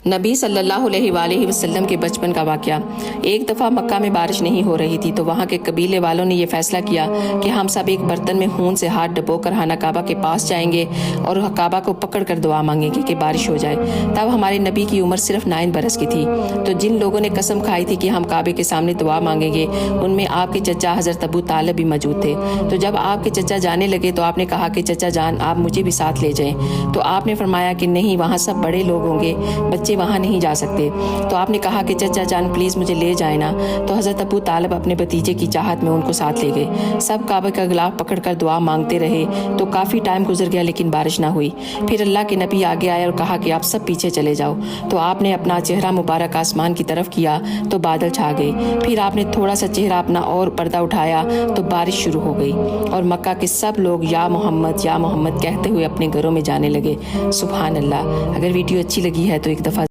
نبی صلی اللہ علیہ وآلہ وسلم کے بچپن کا واقعہ۔ ایک دفعہ مکہ میں بارش نہیں ہو رہی تھی تو وہاں کے قبیلے والوں نے یہ فیصلہ کیا کہ ہم سب ایک برتن میں خون سے ہاتھ ڈبو کر خانہ کعبہ کے پاس جائیں گے اور کعبہ کو پکڑ کر دعا مانگیں گے کہ بارش ہو جائے۔ تب ہمارے نبی کی عمر صرف 9 برس کی تھی۔ تو جن لوگوں نے قسم کھائی تھی کہ ہم کعبے کے سامنے دعا مانگیں گے ان میں آپ کے چچا حضرت ابو طالب بھی موجود تھے۔ تو جب آپ کے چچا جانے لگے تو آپ نے کہا کہ چچا جان آپ مجھے بھی ساتھ لے جائیں۔ تو آپ نے فرمایا کہ نہیں، وہاں سب بڑے لوگ ہوں گے، بچے وہاں نہیں جا سکتے۔ تو آپ نے کہا کہ چچا جان پلیز مجھے لے جائیں نا۔ تو حضرت ابو طالب اپنے بھتیجے کی چاہت میں ان کو ساتھ لے گئے۔ سب کعبہ کا غلاف پکڑ کر دعا مانگتے رہے تو کافی ٹائم گزر گیا لیکن بارش نہ ہوئی۔ پھر اللہ کے نبی آگے آئے اور کہا کہ آپ سب پیچھے چلے جاؤ۔ تو آپ نے اپنا چہرہ مبارک آسمان کی طرف کیا تو بادل چھا گئے۔ پھر آپ نے تھوڑا سا چہرہ اپنا اور پردہ اٹھایا تو بارش شروع ہو گئی اور مکہ کے سب لوگ یا محمد کہتے ہوئے اپنے گھروں میں جانے لگے۔ سبحان اللہ۔ اگر ویڈیو اچھی لگی ہے تو ایک دفعہ